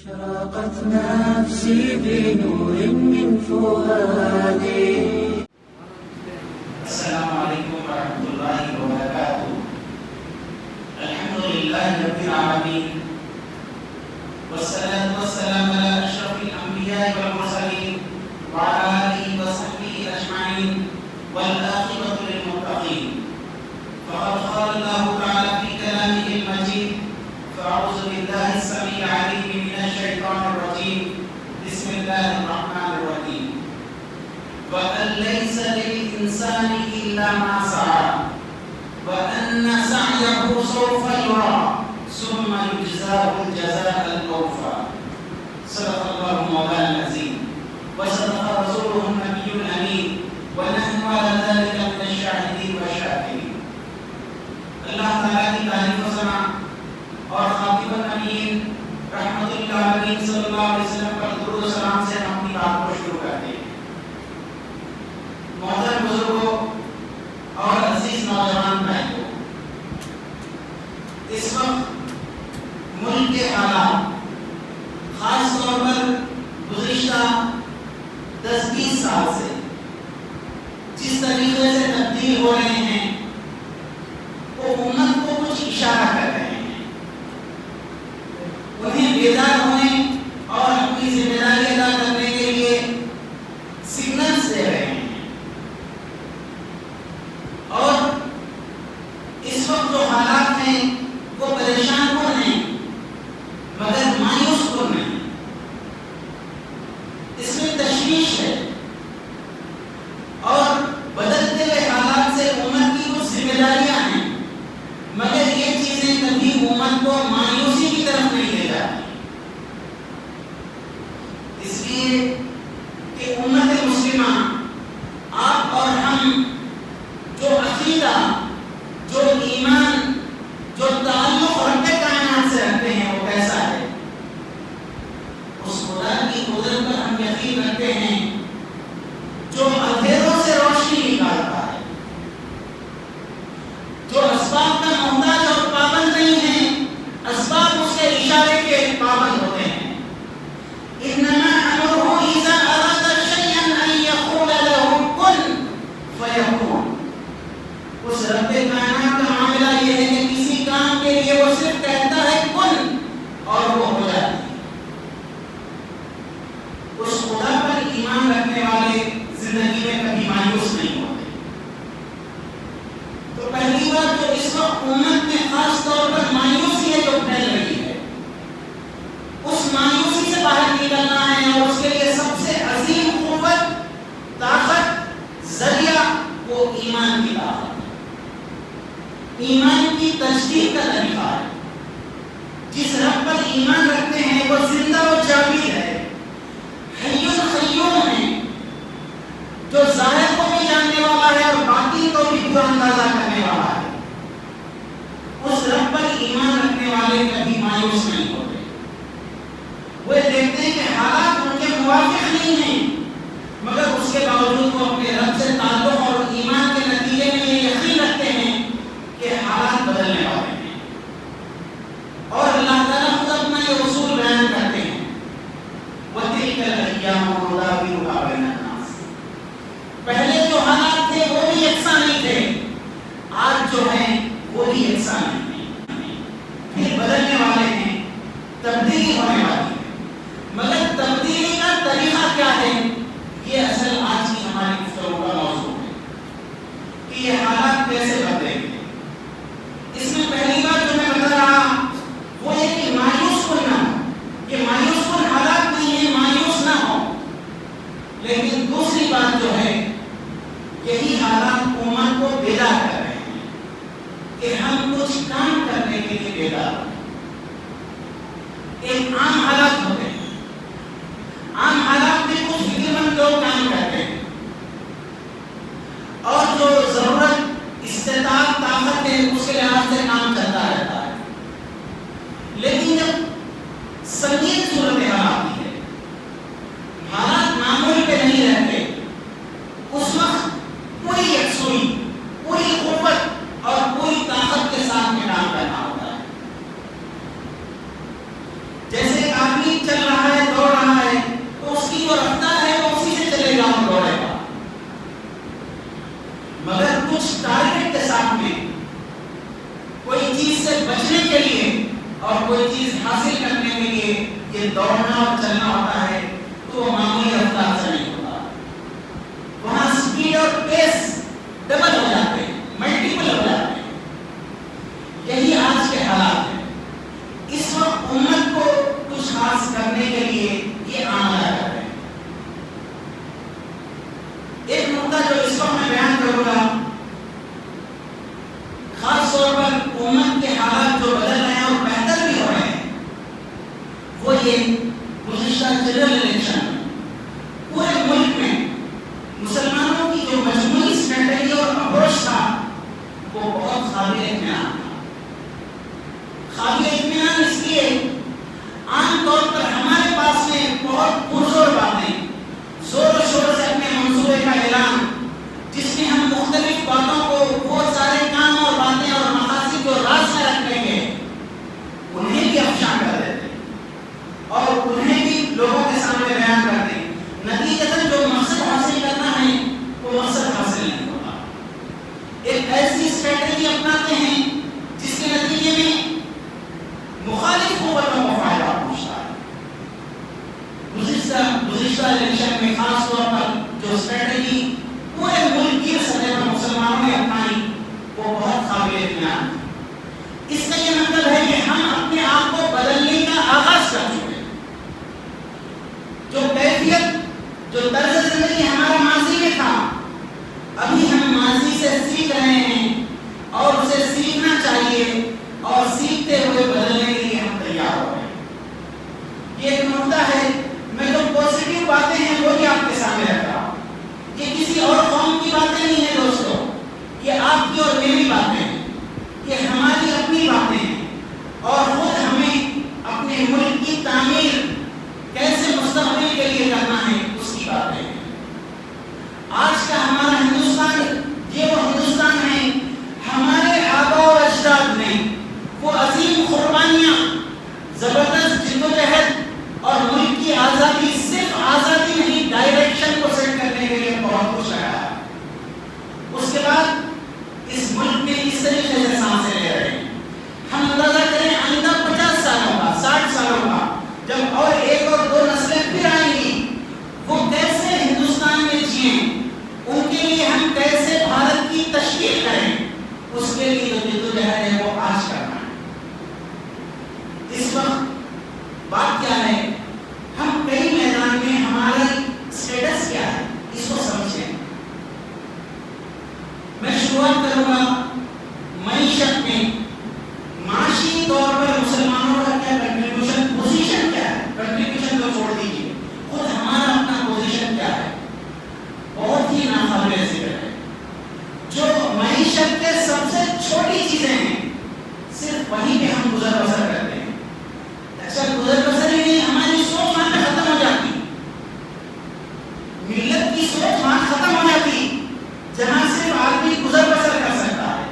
أشرقت نفسي بنور من فؤادي. السلام عليكم ورحمة الله وبركاته. الحمد لله رب العالمين، والصلاة والسلام على أشرف الأنبياء والمرسلين وعلى آله وصحبه أجمعين، والعاقبة للمتقين. فقد قال الله تعالى في كلامه المجيد: فأعوذ بالله السميع العليم من الشيطان الرجيم، بسم الله الرحمن الرحيم. وأن ليس للإنسان إلا ما سعى وأن سعيه سوف يرى ثم يجزاه الجزاء الأوفى. صدق الله مولانا العظيم وصدق رسوله النبي الأمين، ونحن على ذلك من الشاهدين والشاكرين. اللہ تعالیٰ کی تعریف و ثنا اور خاتم النبیین رحمت للعالمین صلی اللہ علیہ وسلم پر درود و سلام سے ہم اپنی بات کو شروع کرتے ہیں. محترم بزرگوں اور عزیز نوجوان بھائیوں، اس وقت ملک کے حالات خاص طور پر گزشتہ 10-20 سال سے جس طریقے سے تبدیل ہو رہے ہیں وہ امت کو کچھ اشارہ کر رہے ہیں، انہیں بیدار ہونے اور اپنی ذمہ داری ادا کرنے کے لیے سگنلز دے رہے ہیں. اور اس وقت جو حالات ہیں وہ پریشان کن ہیں مگر مایوس کن نہیں. اس میں تشویش ہے اور بدلتے ہوئے حالات سے امت کی کچھ ذمہ داریاں ہیں، مگر یہ چیزیں کبھی امت کو مایوسی کی طرف نہیں لے جاتی. اس لیے کہ امت مسلمہ، آپ اور ہم جو عقیدہ، جو ایمان، جو تعلق رب کائنات سے رکھتے ہیں وہ کیسا ہے؟ اس خدا کی قدرت پر ہم یقین رکھتے ہیں جو اندھیروں سے روشنی نکالتا ہے، جو اسباب کا محتاج اور پابند نہیں ہے، اسباب اس کے اشارے کے پابند ہوتے ہیں. انما امره اذا اراد شيئا ان يقول له كن فيكون. اس رب کائنات کا معاملہ یہ ہے کہ کسی کام کے لیے وہ صرف کہتا ہے کن اور وہ ہو جاتی ہے. اس خدا پر ایمان رکھنے والے زندگی میں کبھی مایوس نہیں ہوتے. تو پہلی بات جو اس وقت امت میں خاص طور پر مایوسی ہے جو پھیل رہی ہے، اس مایوسی سے باہر نکلنا ہے اور اس کے لیے سب سے عظیم قوت، طاقت، ذریعہ وہ ایمان کی طاقت، ایمان کی تجدید کا طریقہ ہے. جس رب پر ایمان رکھتے ہیں وہ زندہ و جاوید ہے، حی القیوم ہے، جو ظاہر کو بھی جاننے والا ہے اور باطن کو بھی پورا اندازہ کرنے والا ہے. اس رب پر ایمان رکھنے والے کبھی مایوس نہیں ہوتے. وہ دیکھتے ہیں کہ حالات ان کے موافق نہیں ہیں، مگر اس کے باوجود وہ اپنے رب سے تعلق اور ایمان کے نتیجے میں یہ یقین رکھتے ہیں کہ حالات بدلنے والے ہیں. اور اللہ تعالیٰ خود اپنا یہ اصول بیان کرتے ہیں: وَتِلْكَ الْأَيَّامُ نُدَاوِلُهَا بَيْنَ النَّاسِ. پہلے جو حالات تھے وہ بھی یکساں نہیں تھے، آج جو ہیں وہ بھی یکساں نہیں ہیں، پھر بدلنے والے ہیں، تبدیلی ہونے والی ہے. مگر تبدیلی کا طریقہ کیا ہے؟ یہ اصل آج کی ہماری گفتگو کا موضوع ہے کہ یہ حالات کیسے بدلیں گے. اس میں پہلی بات جو میں بتا رہا وہ یہ کہ مایوس کن نہ ہو. یہ مایوس کن حالات نہیں ہے، مایوس نہ ہو. لیکن دوسری بات جو ہے، یہی حالات امت کو بیدار کر رہے ہیں کہ ہم کچھ کام کرنے کے لیے بیدار ہوں. ایک عام حالات ہوتے ہیں، عام حالات میں کچھ فکرمند لوگ کام کرتے ہیں اور جو ضرورت، استطاعت، طاقت ہے اس کے لحاظ سے کام چلتا رہتا ہے. لیکن جب سنگین صورتحال آتی ہے، حالات معمول پہ نہیں رہتے، اس وقت پوری یکسوئی، پوری قوت اور پوری طاقت کے ساتھ میں کام کرنا ہوتا ہے. جیسے دوڑنا اور چلنا ہوتا ہے تو وہ معمولی رفتار سے نہیں ہوتا. وہاں سپیڈ اور پیس ڈبل ہو جاتے ہیں, ملٹیپل ہو جاتے ہیں. یہی آج کے حالات ہیں. اس وقت امت کو کچھ خاص کرنے کے لیے یہ آمادہ کر رہے ہیں. ایک نقطہ جو اس وقت میں بیان کروں گا, خاص طور پر امت کے حالات جو بدل رہے ہیں اور بہتر بھی ہو رہے ہیں, وہ یہ گزشتہ جنرل الیکشن پورے ملک میں مسلمانوں کی جو مجموعی اسٹریٹجی اور اپروچ تھا وہ بہت قابل اطمینان تھا. قابل اطمینان اس لیے عام طور پر ہمارے پاس میں بہت پرزور باتیں, زور و شور سے اپنے منصوبے کا اعلان, جس میں ہم مختلف باتوں کو, بہت سارے کام اور باتیں اور مقاصد جو راز میں رکھ لیں گے انہیں بھی افشاں کر دیتے اور انہیں بھی لوگوں کے سامنے بیان کر دیں. نتیجتاً جو مقصد حاصل کرنا ہے وہ مقصد حاصل نہیں ہوتا. ایک ایسی اسٹریٹجی اپناتے ہیں جس کے نتیجے میں مخالف قوتوں کو فائدہ پہنچتا ہے. گزشتہ الیکشن میں خاص طور پر جو اسٹریٹجی پورے ملک کی سطح پر مسلمانوں نے اپنائی وہ بہت قابل اطمینان ہے. اس کا یہ مطلب ہے کہ ہم اپنے آپ کو بدلنے کا آغاز کر چکے ہیں. جو کیفیت, جو طرز زندگی ہمارا ماضی میں تھا, ابھی ہم ماضی سے سیکھ رہے ہیں اور اسے سیکھنا چاہیے اور سیکھتے ہوئے بدلنے کے لیے ہم تیار ہو رہے ہیں. یہ ایک نقطہ ہے. میں جو پازیٹیو باتیں ہیں وہ بھی آپ کے سامنے رکھ رہا ہوں. یہ کسی اور قوم کی باتیں نہیں ہیں دوستو, یہ آپ کی اور میری باتیں ہیں, یہ ہماری اپنی باتیں ہیں اور خود ہمیں اپنے ملک کی تعمیر کیسے مستقبل کے لیے کرنا ہے اس کی باتیں ہیں. آج کا ہمارا ہندوستان یہ وہ ہندوستان ہے, ہمارے آباء و اجداد نے وہ عظیم قربانیاں, زبردست جدوجہد اور ملک کی آزادی, صرف آزادی نہیں ڈائریکشن کو سیٹ کرنے کے لیے بہت کچھ لگایا. اس کے بعد اس ملک میں اس طریقے سے سانسیں لے رہے ہیں. ہم اندازہ کریں آئندہ 50 سالوں کا, 60 سالوں کا, جب اور ایک اور دو نسلیں پھر آئیں گی, وہ کیسے ہندوستان میں جئیں, ان کے لیے ہم کیسے بھارت کی تشکیل کریں, اس کے لیے جو جدوجہد ہے وہ آج کرنا ہے. اس وقت بات کیا ہے, ہم کئی میدان میں ہمارا اسٹیٹس کیا ہے اس کو سمجھیں. میں شروعات کروں گا معیشت میں. معاشی طور پر مسلمانوں کا کیا کنٹریبیوشن, پوزیشن کیا ہے, کنٹریبیوشن کو چھوڑ دیجیے, خود ہمارا اپنا پوزیشن کیا ہے, بہت ہی ناقابل ذکر ہے. جو معیشت کے سب سے چھوٹی چیزیں ہیں صرف وہیں پہ ہم گزر بسر کرتے ہیں. اچھا گزر بسر ہی نہیں, ہماری سوچ وہاں پہ ختم ہو جاتی, ملت کی سوچ وہاں ختم ہو جاتی جہاں صرف آدمی گزر بسر کر سکتا ہے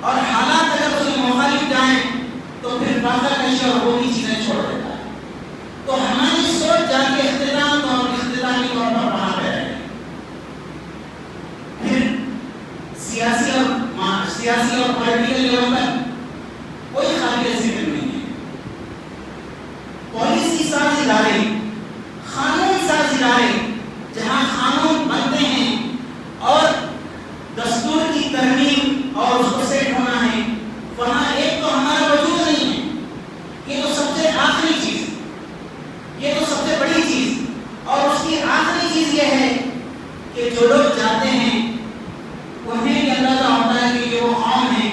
اور حالات اگر اس کے مخالف جائیں تو پھر فاقہ کشی اور وہ بھی چیزیں چھوڑ دیتا ہے. تو ہماری سوچ جا کے اختتامی طور پر وہاں پہ رہے. پھر سیاسی اور پولیٹیکل لیول پر کوئی قابل ذکر نہیں ہے. پالیسی ساز ادارے, قانون ساز ادارے, جہاں قانون بنتے ہیں اور دستور کی ترمیم اور اس کو سیٹ ہونا ہے, وہاں ایک تو ہمارا وجود نہیں ہے. یہ تو سب سے آخری چیز, یہ تو سب سے بڑی چیز, اور اس کی آخری چیز یہ ہے کہ جو لوگ جاتے ہیں انہیں بھی اندازہ ہوتا ہے کہ یہ وہ قوم ہے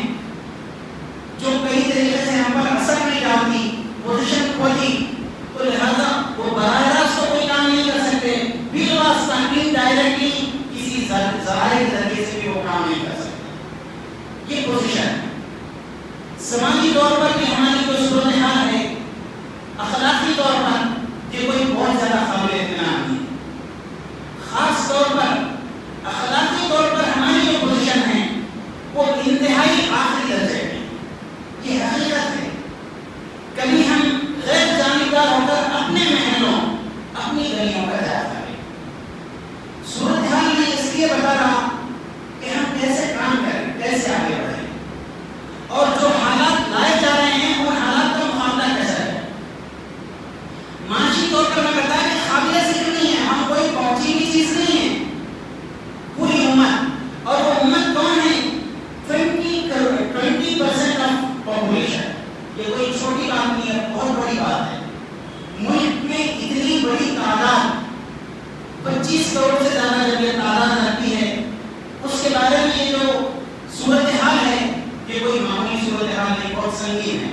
جو کئی طریقے سے ہم پر اثر نہیں ڈالتی, پوزیشن کھولی, تو لہذا وہ براہ راست تو کوئی کام نہیں کر سکتے, بالواسطہ انڈائریکٹلی کسی ذرائع کے ذریعے سے بھی وہ کام نہیں کر سکتے. یہ پوزیشن ہے. سماجی طور پر بھی ہماری کوئی صورتحال ہے, اخلاقی طور پر یہ کوئی بہت زیادہ قابل اطمینان نہیں. خاص طور پر اخلاقی طور پر ہماری جو پوزیشن ہے وہ انتہائی آخری درجے میں. یہ حقیقت ہے. کبھی ہم غیر جانبدار ہو کر اپنے محلوں, اپنی گلیوں کا جائزہ لیں. صورتحال میں اس لیے بتا رہا کہ ہم کیسے کام کریں, کیسے آگے بڑھیں, اور جو حالات لائے جا رہے ہیں ان حالات کا مقابلہ کیسا ہے. کروڑ سے زیادہ جب یہ تعداد رکھتی ہے، اس کے بارے میں یہ جو صورتحال ہے یہ کوئی معمولی صورتحال نہیں، بہت سنگین ہے.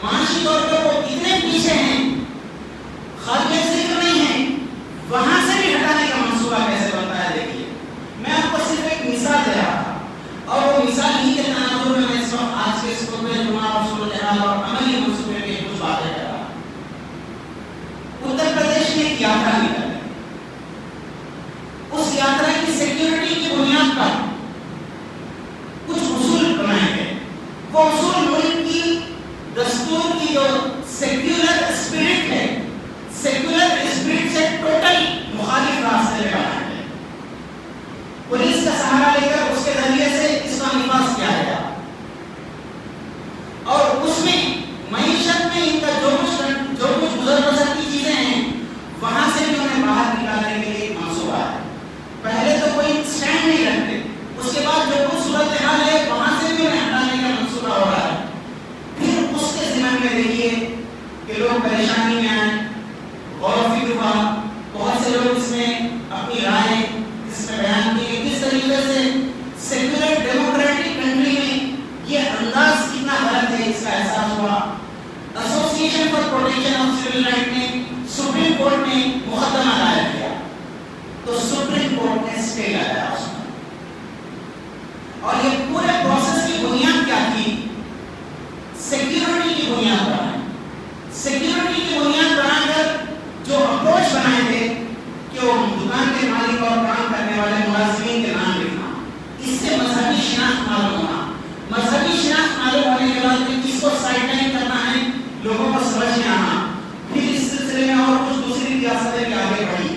معاشی طور پر وہ اتنے پیچھے ہیں، خالی ذکر نہیں ہے، وہاں سے بھی ہٹانے کا منصوبہ کیسے بنتا ہے. دیکھیے میں آپ کو صرف ایک مثال دے رہا تھا، اور وہ مثال ہی کے تناظر میں اس وقت آج کے اس خطبہ جمعہ اور صورتحال اور عملی منصوبے کے کچھ باتیں کر رہا. اتر پردیش میں ایک یاترا نکل ہے، اس یاترا کی سیکیورٹی کی بنیاد پر کچھ اصول بنائے گئے. وہ اصول ملک کی دستور کی جو سیکولر اسپرٹ ہے، سیکولر اسپرٹ سے ٹوٹل مخالف راستے لے بنائے گئے. پولیس کا سہارا لے کر اس کے ذریعے سے اس کا نفاذ کیا گیا، اور اس میں معیشت میں ان کا جو کچھ گزر بسر کی چیزیں ہیں وہاں سے بھی انہیں باہر نکالنے کے لیے ایک منصوبہ ہے. پہلے تو کوئی اسٹینڈ نہیں رکھتے، اس کے بعد جو کچھ صورتحال ہے وہاں سے بھی انہیں ہٹانے کا منصوبہ ہو رہا ہے. پھر اس کے ذمن میں دیکھیے کہ لوگ پریشانی میں آئے، غور و فکر ہوا، بہت سے لوگ اس میں اپنی رائے اس میں بیان کی. کس طریقے سے سیکولر ڈیموکریٹک کنٹری میں یہ انداز کتنا غلط ہے اس کا احساس ہوا. Association for protection of civil right نے سپریم کورٹ میں مقدمہ دائر کیا، تو سپریم کورٹ نے اسٹے لگایا اس میں. اور یہ پورے پروسیس کی بنیاد کیا تھی؟ سیکیورٹی کی بنیاد پر ہے. سیکیورٹی کی بنیاد بنا کر جو اپروچ بنائے تھے کہ وہ دکان کے مالک اور کام کرنے والے ملازمین کے نام لکھنا، اس سے مذہبی شناخت معلوم ہونا. مذہبی شناخت معلوم ہونے کے بعد کس کو سائڈ لائن کرنا ہے، لوگوں کو سمجھ میں آنا. پھر اس سلسلے میں اور کچھ دوسری ریاستیں بھی آگے بڑھی.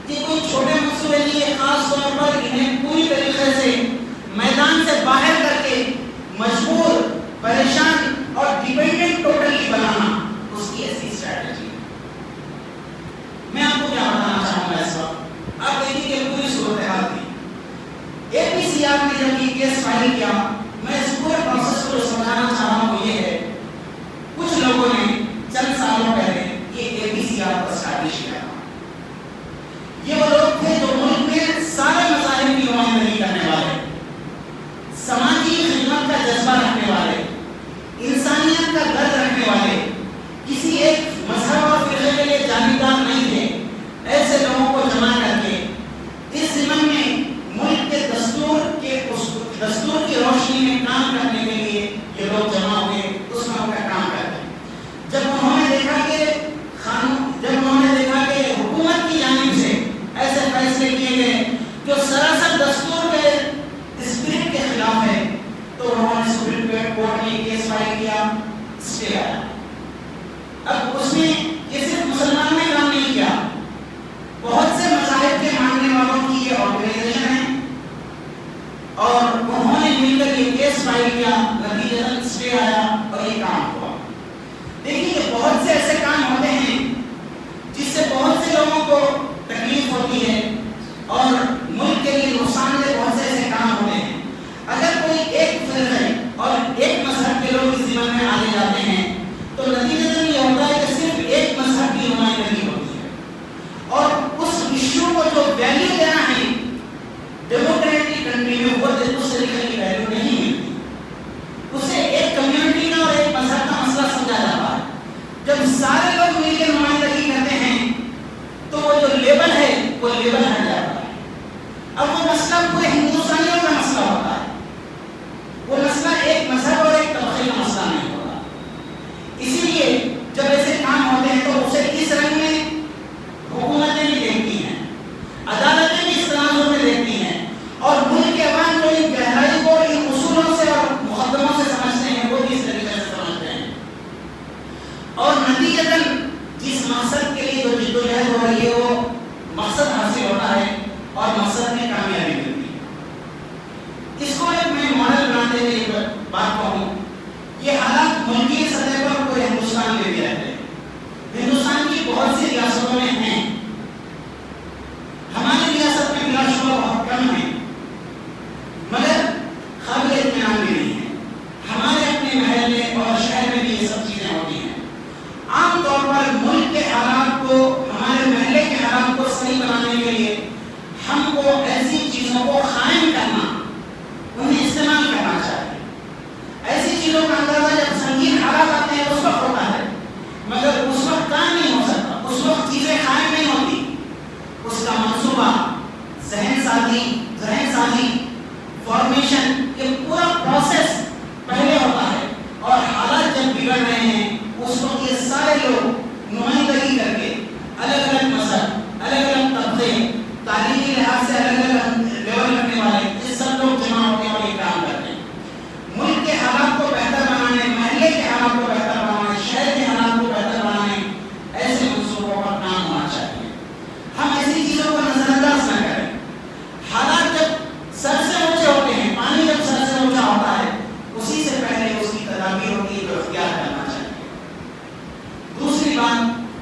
یہ کوئی چھوٹے منصوبے نہیں، خاص طور پر انہیں پوری طریقے سے میدان سے باہر کر کے مجبور، پریشان اور ڈیپینڈنٹ ٹوٹلی بنانا، اس کی ایسی اسٹریٹجی. میں آپ کو کیا بتانا چاہوں گا اس وقت، آپ دیکھیں کہ پوری صورتحال تھی. اے پی سی آر نے جب یہ کیس فائل کیا، میں اس پورے پروسیس کو سمجھانا چاہ رہا ہوں. یہ ہے کچھ لوگوں نے چند سالوں پہلے یہ اے پی سی آر کو اسٹیبلش کیا. یہ وہ لوگ تھے جو ملک میں سارے مذاہب کی نمائندگی کرنے والے، سماجی خدمت کا جذبہ رکھنے والے، انسانیت کا درد رکھنے والے، کسی ایک مذہب اور فرقے کے لیے جانبدار نہیں تھے. ایسے لوگوں کو جمع کر کے اس ضمن میں ملک کے دستور کی روشنی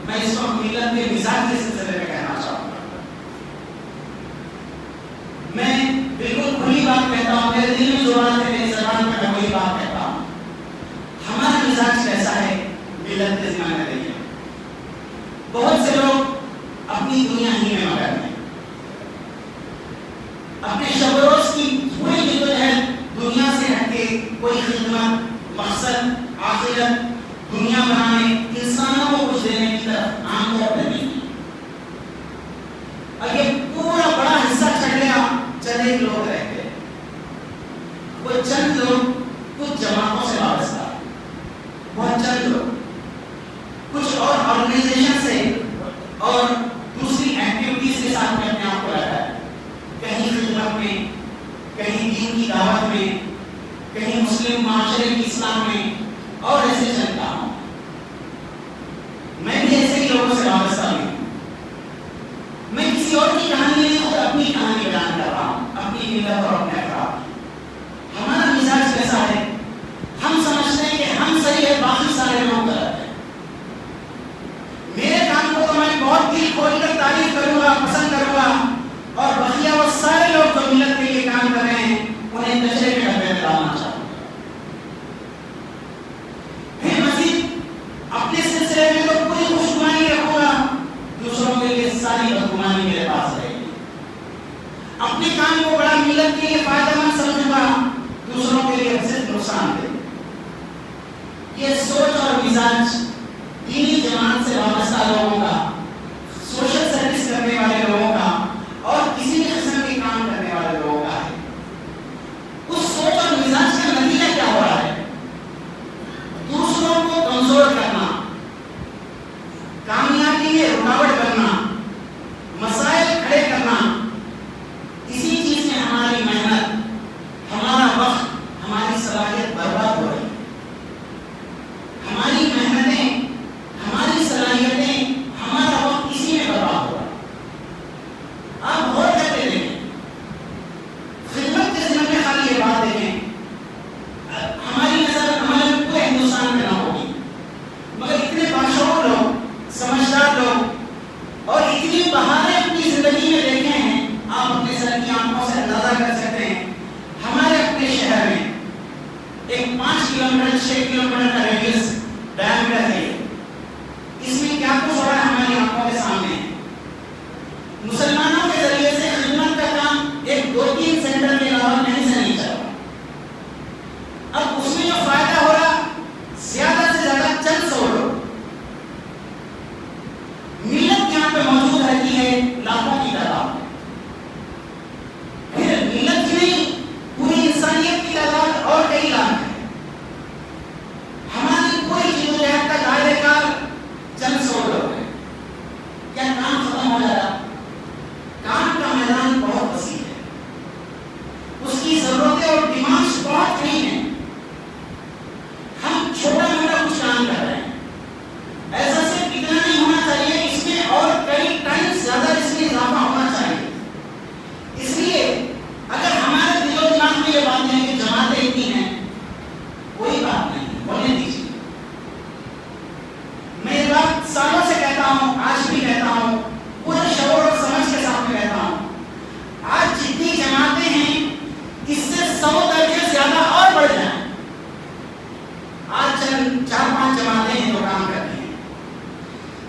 میں اس وقت ملت کے مزاج کے سلسلے میں کہنا چاہوں گا. میں بالکل کھلی بات کہتا ہوں, میرے دل میں جو بات ہے میری زبان پہ میں وہی بات کہتا ہوں. ہمارا مزاج کیسا ہے ملت کے زمانے میں دیکھیں, بہت سے لوگ اپنی دنیا ہی میں مگن ہیں, اپنے شب و روز کی پوری جدوجہد دنیا سے ہٹ کے کوئی خدمت, مقصد, آخرت, دنیا بنانے, انسانوں کو کچھ دینے کی طرف عام طور پر نہیں. اور یہ پورا بڑا حصہ چھڑ گیا چند ایک لوگ رہ گئے, وہ چند لوگ کچھ جماعتوں سے وابستہ, بہت چند لوگ کچھ اور آرگنائزیشن سے اور دوسری ایکٹیویٹیز کے ساتھ میں اپنے آپ کو لگا ہے, کہیں خدمت میں, کہیں دین کی دعوت میں, کہیں مسلم معاشرے کی اصلاح میں, اور ایسے چلتا ہوں. میں بھی ایسے ہی لوگوں سے وابستہ ہوں. میں کسی اور کی کہانی نہیں, خود اپنی کہانی بیان کر رہا ہوں, اپنی ملت اور اپنے افراد. ہمارا مزاج کیسا ہے, ہم سمجھتے ہیں کہ ہم صحیح ہے, باقی سارے لوگ غلط ہیں. میرے کام کو تو میں بہت دل کھول کر تعریف کروں گا, پسند کروں گا, اور بقیہ وہ سارے لوگ جو ملت کے لیے کام کر رہے ہیں انہیں کچرے کے ڈبے میں ڈالنا چاہوں گا. پھر مزید اپنے سلسلے میں تو پوری خوشگوانی رکھوں گا, دوسروں کے لیے ساری بدگمانی میرے پاس رہے گی. اپنے کام کو بڑا ملت کے لیے فائدہ مند سمجھوں گا, دوسروں کے لیے صرف نقصان دے. یہ سوچ اور مزاج دینی جماعت سے وابستہ لوگوں کا, سوشل سروس کرنے والے لوگوں کا, اور کسی بھی قسم کے کام کرنے والے لوگوں کا ہے. اس سوچ اور مزاج کا نتیجہ کیا ہو رہا ہے, دوسروں کو کمزور کرنا, کامیابی میں رکاوٹ بننا, مسائل کھڑے کرنا. اسی چیز میں ہماری محنت, ہمارا وقت, ہماری صلاحیت برباد ہو رہی ہے. ہماری محنتیں, ہماری صلاحیتیں, ہمارا وقت اسی میں برباد ہو رہا ہے. آپ غور کرتے دیکھیں, خدمت کے ذمہ میں خالی یہ بات دیکھیں, ہماری نظر عملاً پورے ہندوستان میں نہ ہوگی, مگر اتنے باشعور لوگ, سمجھدار لوگ, اور اتنی بہاریں اپنی زندگی میں دیکھے ہیں, آپ اپنے سر کی آنکھوں سے اندازہ کر سکتے ہیں. ہمارے اپنے شہر میں ایک 5 کلومیٹر 6 کلومیٹر کا ریڈیس ڈیامٹر ہے, اس میں کیا کچھ ہو رہا ہے ہماری آنکھوں کے سامنے ہے. مسلمانوں کے ذریعے سے خدمت کا کام ایک 2-3 سینٹر کے علاوہ نہیں سے نہیں چل رہا. اب اس میں جو فائدہ ہو رہا, زیادہ سے زیادہ چند 100 لوگ. ملت یہاں پہ موجود رہتی ہے لاکھوں کی تعداد میں. پھر ملت کی نہیں, پوری انسانیت کی تعداد اور کئی لاکھ ہے. ہماری پوری جدوجہد کا دائرہ کار چند 100 لوگ ہیں. کیا کام ختم ہو جائے گا؟ کام کا میدان بہت وسیع ہے, اس کی ضرورتیں اور ڈیمانڈس بہت نہیں ہیں. ہم چھوٹا موٹا کچھ کام کر رہے ہیں, ایسا صرف اتنا نہیں ہونا چاہیے, اس میں اور کئی ٹائم زیادہ اس میں اضافہ ہونا چاہیے. اس لیے اگر ہمارے دل و دماغ میں یہ بات ہے کہ جماعتیں اتنی ہیں, کوئی بات نہیں, ہونے دیجیے. میں یہ بات سالوں سے کہتا ہوں, آج بھی کہتا ہوں, پورے شعور اور سمجھ کے ساتھ میں کہتا ہوں. آج جتنی جماعتیں ہیں اس سے 100 درجے زیادہ اور بڑھ جائیں. آج چند 4-5 جماعتیں ہیں جو کام کرتی ہیں,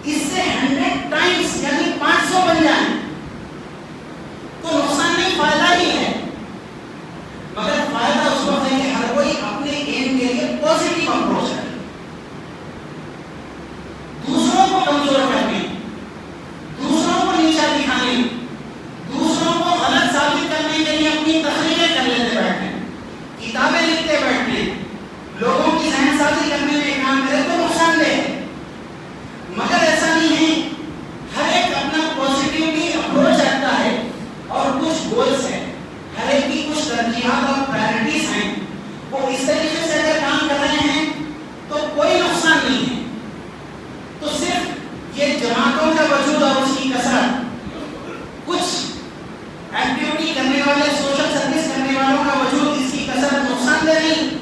اس سے 100 ٹائمز یعنی 500 بن جائیں تو نقصان نہیں, فائدہ ہی ہے. مگر فائدہ اس وقت ہے کہ ہر کوئی اپنے ایم کے لیے پازیٹیو اپروچ کرے, دوسروں کو کمزور کرنے, دوسروں کو نیچا دکھانے, دوسروں کو غلط ثابت کرنے کے لیے اپنی تقریریں کر لیتے بیٹھے, کتابیں لکھتے بیٹھے, لوگوں کی ذہن سازی کرنے میں کام کرے تو نقصان دہ ہے. مگر ایسا نہیں ہے, ہر ایک اپنا پازیٹیولی اپروچ رکھتا ہے اور کچھ گولز ہیں, ہر ایک کی کچھ ترجیحات اور پرائرٹیز ہیں. وہ اس طریقے سے اگر کام کر رہے ہیں تو کوئی نقصان نہیں ہے. تو صرف یہ جماعتوں کا وجود اور اس کی کثرت, کچھ ایکٹیویٹی کرنے والے, سوشل سروس کرنے والوں کا وجود, اس کی کثرت نقصان دہ نہیں,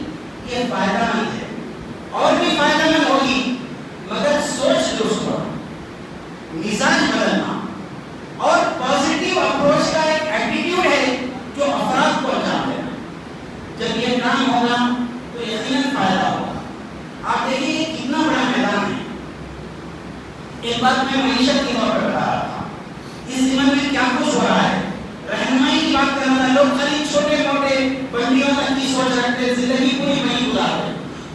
یہ فائدہ مند ہے. اور بھی فائدہ مند ہوگی, مگر سوچ درست ہو. بات میں معیشت کی طور پر بتا رہا تھا. اس زمن میں کیا کچھ ہو رہا ہے, رہنمائی کی بات کر رہا تھا. لوگ خالی چھوٹے موٹے بندیوں تک کی سوچ رکھتے, زندگی پوری وہی گزارتے.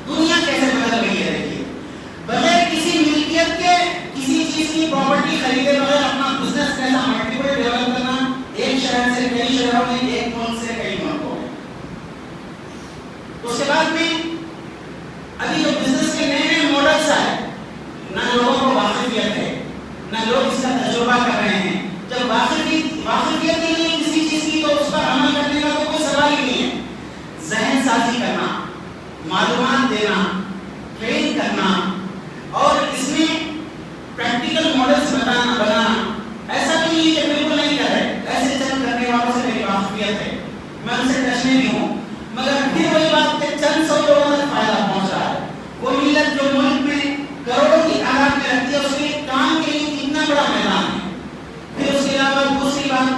دنیا کیسے بدل رہی ہے دیکھیے. بغیر کسی ملکیت کے کسی چیز کی پراپرٹی خریدے بغیر اپنا بزنس کیسا ملٹیپل ڈیولپ کرنا, ایک شہر سے کئی شہروں میں, ایک ملک سے کئی ملکوں میں. اس کے بعد میں ابھی جو بزنس کے نئے نئے ماڈلس آئے, نہ لوگوں کو واقفیت ہے, نہ لوگ اس کا تجربہ کر رہے ہیں. جب واقفیت نہیں ہے کسی چیز کی تو اس پر عمل کرنے کا تو کوئی سوال ہی نہیں ہے. ذہن سازی کرنا, معلومات دینا, ٹرین کرنا اور اس میں پریکٹیکل ماڈلز بنانا, ایسا بھی نہیں کہ بالکل نہیں کر رہے. ایسے چند کرنے والوں سے میری واقفیت ہے, میں ان سے ٹچ میں بھی ہوں, مگر پھر وہی بات کہ چند سو لوگوں تک فائدہ پہنچ رہا ہے. وہ ملت جو ملک میں کروڑوں کی تعداد میں رہتی ہے, اس کے کام کے لیے کتنا بڑا میدان ہے. پھر اس کے علاوہ دوسری بات,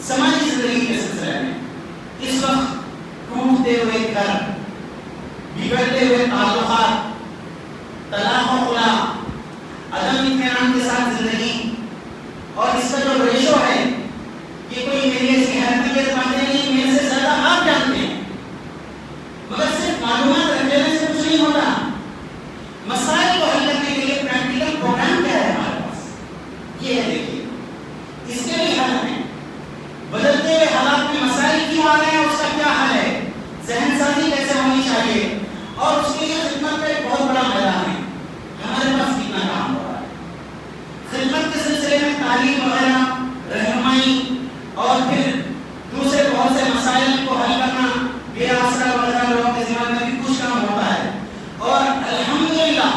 سماجی زندگی کے سلسلے میں اس وقت ٹوٹتے ہوئے گھر, بگڑتے ہوئے تعلقات, طلاق و خلا, عدم اطمینان کے ساتھ زندگی, اور اس کا جو ریشو ہے کہ کوئی میرے سے حیثیت پاتے نہیں, میرے سے زیادہ آپ جانتے ہیں, مگر صرف معلومات رکھ لینے سے کچھ نہیں ہوتا. مسائل کو حل کرنے کے لیے پریکٹیکل پروگرام کیا ہے ہمارے پاس, یہ ہے دیکھیے. اس کے بھی حل ہیں. بدلتے ہوئے حالات میں مسائل کیوں آ رہے ہیں, اس کا کیا حل ہے, ذہن سازی کیسے ہونی چاہیے, اور اس کے لیے خدمت کا ایک بہت بڑا میدان ہے. ہمارے پاس کتنا کام ہو رہا ہے خدمت کے سلسلے میں, تعلیم وغیرہ, رہنمائی, اور پھر دوسرے بہت سے مسائل کو حل کرنا, بے آسرا وغیرہ لوگوں کے ذمہ میں بھی کچھ کام ہوتا ہے. اور الحمدللہ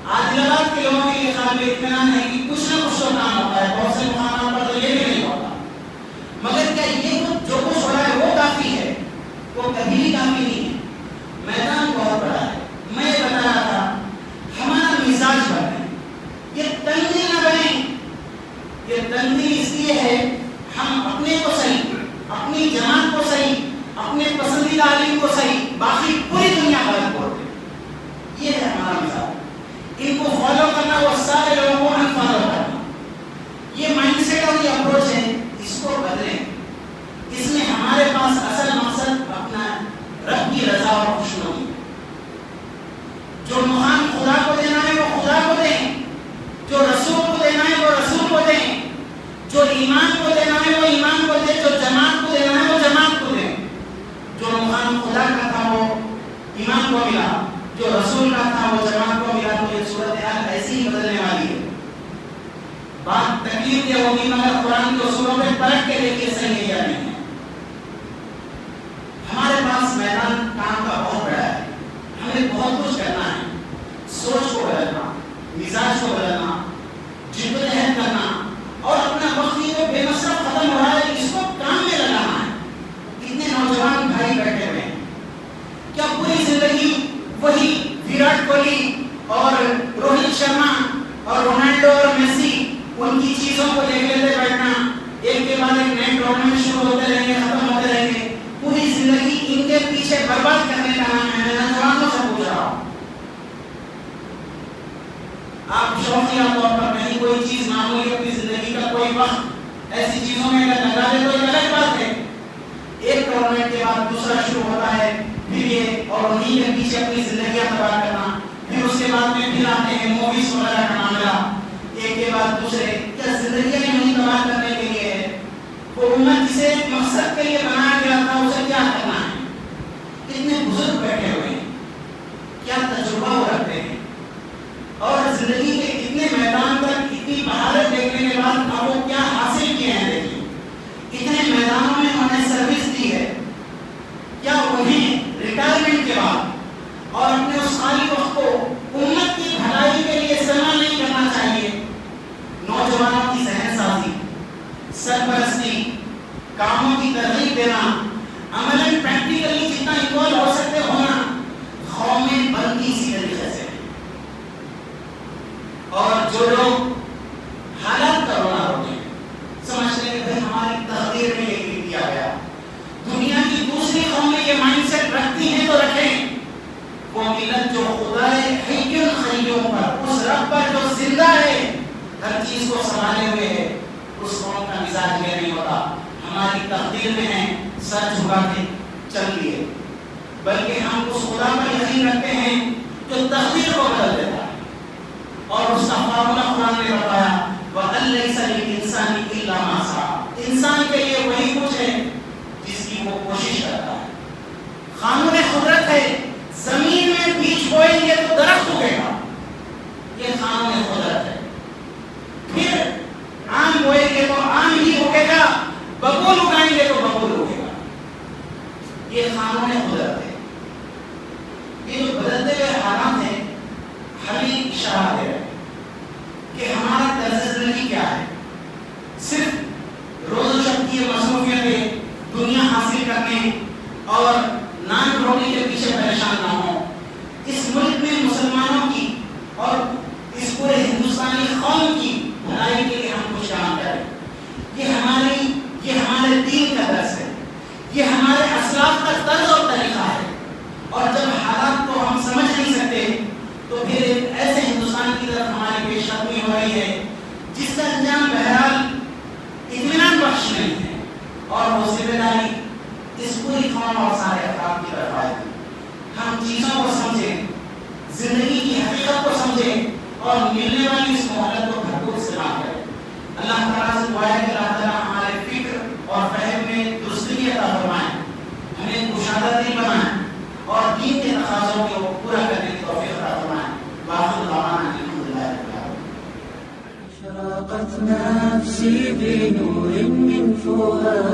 عادلآباد کے لوگوں کے لیے قابل اطمینان ہے کہ کچھ نہ کچھ تو کام ہوتا ہے. بہت سے مقامات پر تو یہ بھی نہیں ہوتا, مگر کیا یہ جو کچھ ہو رہا ہے وہ کافی ہے؟ وہ کبھی بھی کافی نہیں ہے. میدان بہت بڑا ہے. میں یہ بتا رہا تھا, ہمارا مزاج بنے, یہ تنگی نہ بنے. یہ تنگی اس لیے ہے ہم اپنے کو صحیح, اپنی جماعت کو صحیح, اپنے پسندیدہ عالم کو صحیح, باقی پوری دنیا غلط بولتے. یہ ہے ہمارا مزاج. ان کو فالو کرنا, وہ سارے لوگوں کو انفالو کرنا, یہ مائنڈ سیٹ اور یہ اپروچ ہے. اس کو بدلیں. اس میں ہمارے پاس اصل مقصد اپنا رب کی رضا اور خوشنودی. جو مقام خدا کو دینا ہے وہ خدا کو دیں, جو رسول کو دینا ہے وہ رسول کو دیں, جو ایمان کو دینا ہے وہ ایمان کو دیں, جو جماعت کو دینا ہے وہ جماعت کو دیں. جو مقام خدا کا تھا وہ ایمان کو ملا, جو رسول کا تھا وہ جماعت کو ملا. تو یہ صورتحال ایسی ہی بدلنے والی ہے. بات تکلیف یہ ہوگی, مگر قرآن کے اصولوں پہ پرکھ کے دیکھیے صحیح ہے یا نہیں ہے. ہمارے پاس میدان کام کا بہت بڑا ہے. ہمیں بہت کچھ کرنا ہے. سوچ کو بدلنا, مزاج کو بدلنا, جدوجہد کرنا, اور اپنا وقت یہ بے مصرف ختم ہو رہا ہے, اس کو کام میں لگانا ہے. کتنے نوجوان بھائی بیٹھے ہوئے ہیں, کیا پوری زندگی وہی وراٹ کوہلی اور روہت شرما اور رونالڈو اور میسی ان کی چیزوں کو دیکھ لیتے بیٹھنا, ایک کے بعد ایک نئے ٹورنامنٹ شروع ہوتے رہیں گے, ختم ہوتے رہیں گے, پوری زندگی ان کے پیچھے برباد کرنے کا نام ہے. میں نوجوانوں سے پوچھ رہا ہوں, آپ شوقیہ طور پر کہیں کوئی چیز معمولی اپنی زندگی کا کوئی وقت ایسی چیزوں میں اگر لگا دے تو ایک الگ بات ہے. ایک ٹورنامنٹ کے بعد دوسرا شروع ہوتا ہے, پھر یہ, اور انہیں کے پیچھے اپنی زندگیاں تباہ کرنا. پھر اس کے بعد میں پھر آتے ہیں موویز وغیرہ کا معاملہ, ایک کے بعد دوسرے. کیا زندگیاں نہیں تباہ کرنے کے لیے ہے؟ وہ امت جسے ایک مقصد کے لیے بنایا گیا تھا اسے کیا کرنا ہے؟ کتنے بزرگ بیٹھے ہوئے ہیں, کیا تجربہ وہ رکھتے ہیں, اور زندگی کے اتنے میدان تک اتنی بہارت دیکھنے کے بعد اب وہ کیا حاصل کیے ہیں. دیکھیے اتنے میدانوں میں انہوں نے سروس دی ہے. کیا انہیں ریٹائرمنٹ کے بعد اور اپنے اس خالی وقت کو امت کی بھلائی کے لیے استعمال نہیں کرنا چاہیے؟ نوجوانوں کی ذہن سازی, سرپرستی, کاموں کی ترغیب دینا, عملاً پریکٹیکلی جتنا انوالو ہو سکتے ہونا, قومیں بنتی اسی طریقے سے. اور جو لوگ حالات کا رونا روتے ہیں, سمجھتے ہیں کہ ہماری تقدیر میں یہ لکھ دیا گیا, دنیا کی دوسری قومیں یہ مائنڈ سیٹ رکھتی ہیں تو رکھیں. وہ ملت جو خدا حی القیوم پر, اس رب پر جو زندہ ہے, ہر چیز کو سنبھالے ہوئے ہے، اس قوم کا مزاج یہ نہیں ہوتا ہماری تقدیر میں ہے سر جھکا کے چل لیے، بلکہ ہم اس خدا پر یقین رکھتے ہیں جو تقدیر کو بدل دیتا ہے، اور اس کا فارمولہ قرآن نے بتایا وَأَن لَيْسَ لِلْإِنسَانِ إِلَّا مَا سَعَىٰ، انسان کے لیے وہی کچھ ہے جس کی وہ کوشش کرتا ہے۔ قانون قدرت ہے، زمین میں بیج بوئیں گے تو درخت اگے گا، یہ قانون قدرت ہے۔ پھر آم بوئیں گے تو آم ہی اگے گا، ببول اگائیں گے تو ببول اگے گا، یہ قانون قدرت ہے۔ یہ جو بدلتے ہوئے حالات ہیں ہمیں اشارہ دے رہے ہیں کہ ہمارا طرز زندگی کیا ہے، صرف روز و شب کی مصروفیتیں دنیا حاصل کرنے اور نان روٹی کے پیچھے پریشان نہ ہوں۔ اس ملک میں مسلمانوں کی اور اس پورے ہندوستانی قوم کی بھلائی کے لیے ہم کچھ کام کریں، یہ ہمارے دین کا درس ہے، یہ ہمارے اسلاف کا طرز اور طریقہ ہے، اور جب حالات کو ہم سمجھ نہیں سکتے تو پھر ایک ایسے ہندوستان کی طرف ہماری پیش قدمی ہو رہی ہے جس کا انجام بہرحال اطمینان بخش نہیں ہے، اور وہ ذمہ داری اس پوری قوم اور سارے افراد کی طرف آئے گی۔ ہم چیزوں کو سمجھیں، زندگی کی حقیقت کو سمجھیں اور ملنے والی اس مہلت کو بھرپور استعمال کریں۔ اللہ تعالیٰ سے دعا ہے کہ اللہ تعالیٰ ہمارے فکر اور فہم میں درستگی عطا فرمائیں، ہمیں کشادہ دل بنائیں اور دین کے تقاضوں کو پورا کرنے کی توفیق عطا فرمائیں۔ وآخر دعوانا الحمدللہ رب العالمین۔ أشرقت نفسي بنور من فؤاد